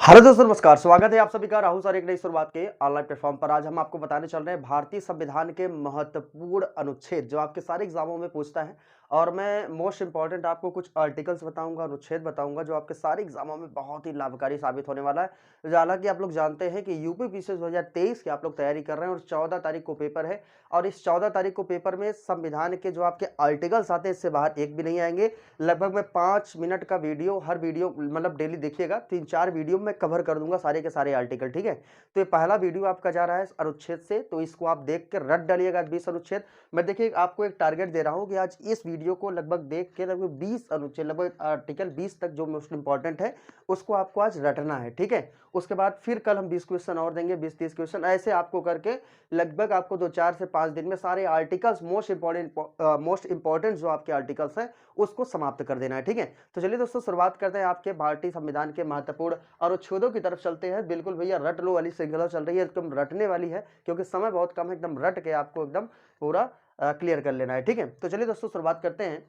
Hello दोस्तों, नमस्कार। स्वागत है आप सभी का राहुल सर एक नई शुरुआत के ऑनलाइन प्लेटफॉर्म पर। आज हम आपको बताने चल रहे हैं भारतीय संविधान के महत्वपूर्ण अनुच्छेद जो आपके सारे एग्जामों में पूछता है। और मैं मोस्ट इंपॉर्टेंट आपको कुछ आर्टिकल्स बताऊंगा, अनुच्छेद बताऊंगा जो आपके सारे एग्जामों में बहुत ही लाभकारी साबित होने वाला है। हालांकि आप लोग जानते हैं कि यूपी पीसीएस 2023 की आप लोग तैयारी कर रहे हैं और 14 तारीख को पेपर है। और इस 14 तारीख को पेपर में संविधान के जो आपके आर्टिकल्स आते हैं इससे बाहर एक भी नहीं आएंगे। लगभग मैं 5 मिनट का वीडियो, हर वीडियो मतलब डेली देखिएगा, 3-4 वीडियो में कवर कर दूंगा सारे के सारे आर्टिकल। ठीक है, तो ये पहला वीडियो आपका जा रहा है अनुच्छेद से, तो इसको आप देख के रट डालिएगा 20 अनुच्छेद। मैं देखिए आपको एक टारगेट दे रहा हूं कि आज इस वीडियो को लगभग देख के लगभग 20 अनुच्छेद, लगभग आर्टिकल 20 तक जो मोस्ट इंपॉर्टेंट है उसको आपको आज रटना है। ठीक है, उसके बाद फिर कल हम 20 क्वेश्चन और देंगे, 20-30 क्वेश्चन ऐसे आपको करके लगभग आपको 2-4 से 5 दिन में सारे आर्टिकल्स मोस्ट इंपॉर्टेंट जो आपके आर्टिकल्स हैं उसको समाप्त कर देना है। ठीक है, तो चलिए दोस्तों शुरुआत करते हैं आपके भारतीय संविधान के महत्वपूर्ण अनुच्छेदों की तरफ चलते हैं। बिल्कुल भैया रट लो वाली श्रृंखला चल रही है, एकदम रटने वाली है क्योंकि समय बहुत कम है। एकदम रट के आपको एकदम पूरा क्लियर कर लेना है। ठीक है, तो चलिए दोस्तों शुरुआत करते हैं।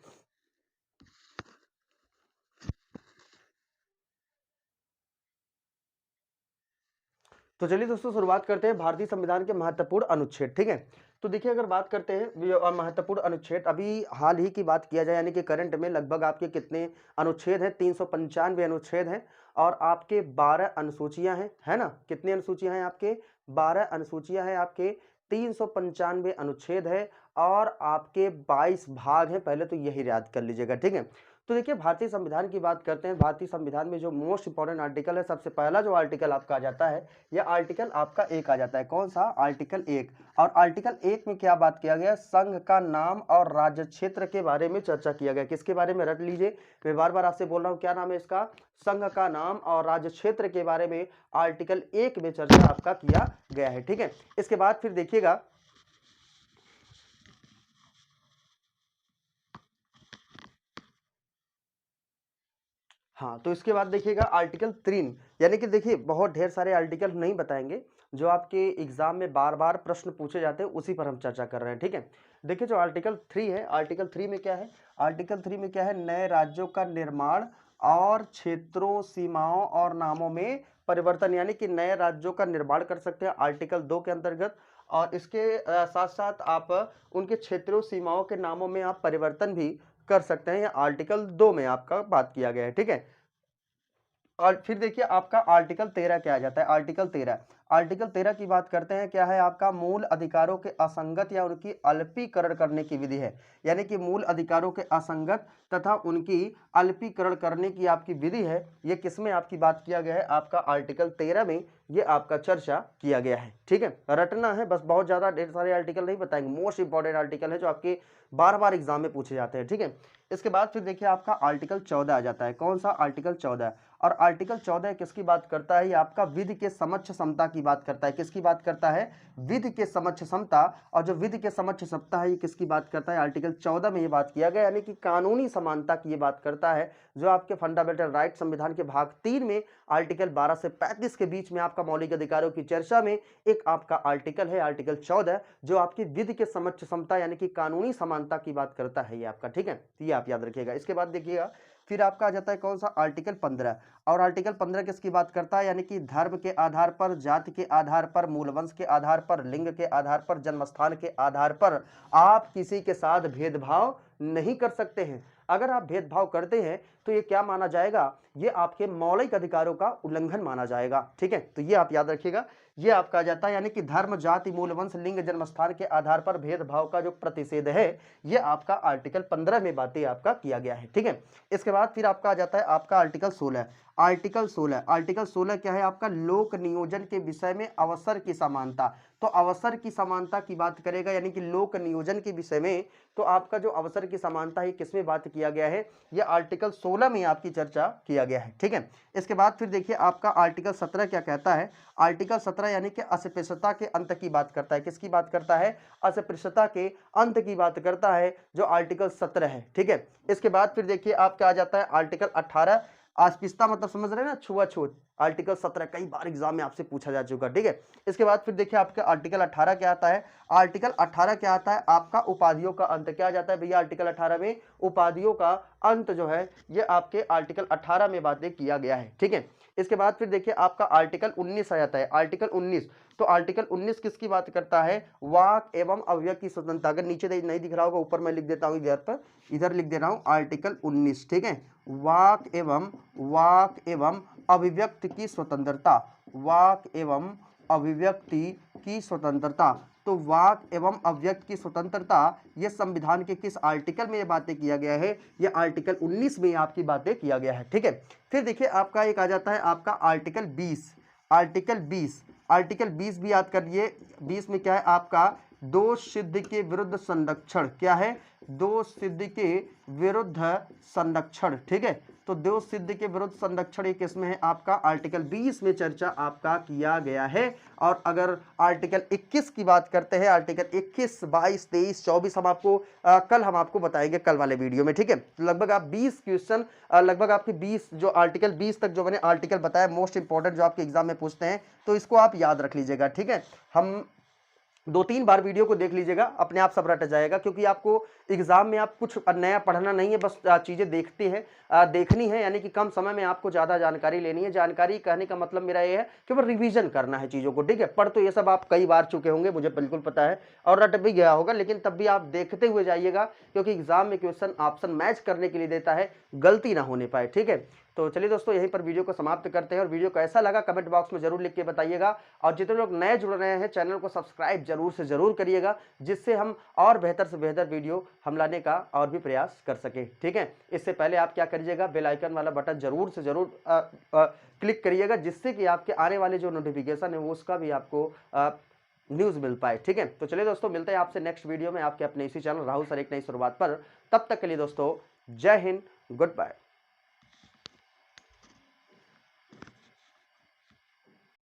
तो चलिए दोस्तों शुरुआत करते हैं भारतीय संविधान के महत्वपूर्ण अनुच्छेद। ठीक है, तो देखिए अगर बात करते हैं महत्वपूर्ण अनुच्छेद, अभी हाल ही की बात किया जाए यानी कि करंट में लगभग आपके कितने अनुच्छेद हैं? 395 अनुच्छेद हैं और आपके 12 अनुसूचियां हैं, है ना? कितनी अनुसूचियां हैं आपके? 12 अनुसूचियां हैं आपके, 395 अनुच्छेद है और आपके 22 भाग हैं। पहले तो यही याद कर लीजिएगा। ठीक है, तो देखिए भारतीय संविधान की बात करते हैं। भारतीय संविधान में जो मोस्ट इंपॉर्टेंट आर्टिकल है, सबसे पहला जो आर्टिकल आपका आ जाता है यह आर्टिकल आपका 1 आ जाता है। कौन सा? आर्टिकल 1। और आर्टिकल 1 में क्या बात किया गया? संघ का नाम और राज्य क्षेत्र के बारे में चर्चा किया गया। किसके बारे में? रट लीजिए, मैं बार बार आपसे बोल रहा हूं, क्या नाम है इसका? संघ का नाम और राज्य क्षेत्र के बारे में आर्टिकल 1 में चर्चा आपका किया गया है। ठीक है, इसके बाद फिर देखिएगा हाँ, तो इसके बाद देखिएगा आर्टिकल 3, यानी कि देखिए बहुत ढेर सारे आर्टिकल नहीं बताएंगे जो आपके एग्जाम में बार बार प्रश्न पूछे जाते हैं, उसी पर हम चर्चा कर रहे हैं। ठीक है, देखिए जो आर्टिकल 3 है, आर्टिकल 3 में क्या है? आर्टिकल 3 में क्या है? नए राज्यों का निर्माण और क्षेत्रों, सीमाओं और नामों में परिवर्तन, यानी कि नए राज्यों का निर्माण कर सकते हैं आर्टिकल 2 के अंतर्गत। और इसके साथ साथ आप उनके क्षेत्रों, सीमाओं के नामों में आप परिवर्तन भी कर सकते हैं, या आर्टिकल 2 में आपका बात किया गया है। ठीक है, और फिर देखिए आपका आर्टिकल 13 क्या आ जाता है? आर्टिकल 13 की बात करते हैं, क्या है आपका? मूल अधिकारों के असंगत या उनकी अल्पीकरण करने की विधि है। यानी कि मूल अधिकारों के असंगत तथा उनकी अल्पीकरण करने की आपकी विधि है, ये किसमें आपकी बात किया गया है? आपका आर्टिकल 13 में ये आपका चर्चा किया गया है। ठीक है, रटना है बस, बहुत ज्यादा ढेर सारे आर्टिकल नहीं बताएंगे, मोस्ट इंपॉर्टेंट आर्टिकल है जो आपके बार बार एग्जाम में पूछे जाते हैं। ठीक है, इसके बाद फिर देखिए आपका आर्टिकल 14 आ जाता है। कौन सा? आर्टिकल 14। और आर्टिकल 14 किसकी बात करता है? ये आपका विधि के समक्ष समता की बात करता है। किसकी बात करता है? विधि के समक्ष समता। और जो विधि के समक्ष समता है ये किसकी बात करता है? आर्टिकल 14 में ये बात किया गया, यानी कि कानूनी समानता की ये बात करता है, जो आपके फंडामेंटल राइट संविधान के भाग 3 में आर्टिकल 12 से 35 के बीच में आपका मौलिक अधिकारों की चर्चा में एक आपका आर्टिकल है, आर्टिकल 14, जो आपकी विधि के समक्ष समता यानी कि कानूनी समानता की बात करता है ये आपका। ठीक है, तो ये आप याद रखिएगा। इसके बाद देखिएगा फिर आपका आ जाता है कौन सा? आर्टिकल 15। और आर्टिकल 15 किसकी बात करता है? यानी कि धर्म के आधार पर, जाति के आधार पर, मूल वंश के आधार पर, लिंग के आधार पर, जन्मस्थान के आधार पर आप किसी के साथ भेदभाव नहीं कर सकते हैं। अगर आप भेदभाव करते हैं तो ये क्या माना जाएगा? ये आपके मौलिक अधिकारों का उल्लंघन माना जाएगा। ठीक है, तो ये आप याद रखिएगा। ये आपका आ जाता है, यानी कि धर्म, जाति, मूल वंश, लिंग, जन्मस्थान के आधार पर भेदभाव का जो प्रतिषेध है ये आपका आर्टिकल 15 में बातें आपका किया गया है। ठीक है, इसके बाद फिर आपका आ जाता है आपका आर्टिकल 16। आर्टिकल 16 क्या है आपका? लोक नियोजन के विषय में अवसर की समानता। तो अवसर की समानता की बात करेगा, यानी कि लोक नियोजन के विषय में तो आपका जो अवसर की समानता है किसमें बात किया गया है? यह आर्टिकल 16 में आपकी चर्चा किया गया है। ठीक है, इसके बाद फिर देखिए आपका आर्टिकल 17 क्या कहता है? आर्टिकल 17 यानी कि अस्पृश्यता के अंत की बात करता है। किसकी बात करता है? अस्पृश्यता के अंत की बात करता है, जो आर्टिकल 17 है। ठीक है, इसके बाद फिर देखिए आपका आ जाता है आर्टिकल 18। अस्पृश्यता मतलब समझ रहे हैं ना, छुआछूत। आर्टिकल 17 कई बार एग्जाम में आपसे पूछा जा चुका, ठीक है। इसके बाद फिर देखिए आपका आर्टिकल 18 क्या आता है। आर्टिकल 18 क्या आता है, आपका उपाधियों का अंत। क्या जाता है भैया आर्टिकल 18 में, उपाधियों का अंत जो है ये आपके आर्टिकल 18 में बातें किया गया है, ठीक है। इसके बाद फिर देखिए आपका आर्टिकल 19 आ जाता है। आर्टिकल 19, तो आर्टिकल 19 किसकी बात करता है, वाक एवं अव्यक्त की स्वतंत्रता। अगर नीचे नहीं दिख रहा होगा ऊपर मैं लिख देता हूं, इधर पर, इधर लिख दे रहा हूं आर्टिकल 19, ठीक है। वाक एवं अभिव्यक्ति की स्वतंत्रता, वाक एवं अभिव्यक्ति की स्वतंत्रता। तो वाक एवं अव्यक्त की स्वतंत्रता ये संविधान के किस आर्टिकल में ये बातें किया गया है, ये आर्टिकल 19 में आपकी बातें किया गया है, ठीक है। फिर देखिए आपका एक आ जाता है आपका आर्टिकल 20। आर्टिकल 20, आर्टिकल 20 भी याद करिए। 20 में क्या है आपका, दोष सिद्ध के विरुद्ध संरक्षण। क्या है, दोष सिद्ध के विरुद्ध संरक्षण, ठीक है। तो दोष सिद्ध के विरुद्ध संरक्षण ये किस में है आपका, आर्टिकल 20 में चर्चा आपका किया गया है। और अगर आर्टिकल 21 की बात करते हैं, आर्टिकल 21, 22, 23, 24 हम आपको कल हम आपको बताएंगे कल वाले वीडियो में, ठीक है। लगभग आप 20 क्वेश्चन, लगभग आपके 20 जो आर्टिकल 20 तक जो मैंने आर्टिकल बताया मोस्ट इंपॉर्टेंट जो आपके एग्जाम में पूछते हैं, तो इसको आप याद रख लीजिएगा, ठीक है। हम 2-3 बार वीडियो को देख लीजिएगा, अपने आप सब रट जाएगा, क्योंकि आपको एग्जाम में आप कुछ नया पढ़ना नहीं है, बस चीजें देखते हैं, देखनी है, यानी कि कम समय में आपको ज्यादा जानकारी लेनी है। जानकारी कहने का मतलब मेरा ये है कि वो रिवीजन करना है चीजों को, ठीक है। पढ़ तो ये सब आप कई बार चुके होंगे, मुझे बिल्कुल पता है, और रट भी गया होगा, लेकिन तब भी आप देखते हुए जाइएगा, क्योंकि एग्जाम में क्वेश्चन ऑप्शन मैच करने के लिए देता है, गलती ना होने पाए, ठीक है। तो चलिए दोस्तों यहीं पर वीडियो को समाप्त करते हैं, और वीडियो कैसा लगा कमेंट बॉक्स में जरूर लिख के बताइएगा। और जितने लोग नए जुड़ रहे हैं चैनल को सब्सक्राइब जरूर से जरूर करिएगा, जिससे हम और बेहतर से बेहतर वीडियो हम लाने का और भी प्रयास कर सके, ठीक है। इससे पहले आप क्या करिएगा, बेल आइकन वाला बटन जरूर से जरूर क्लिक करिएगा, जिससे कि आपके आने वाले जो नोटिफिकेशन है वो उसका भी आपको न्यूज़ मिल पाए, ठीक है। तो चलिए दोस्तों मिलते हैं आपसे नेक्स्ट वीडियो में आपके अपने इसी चैनल राहुल सर एक नई शुरुआत पर। तब तक के लिए दोस्तों जय हिंद, गुड बाय।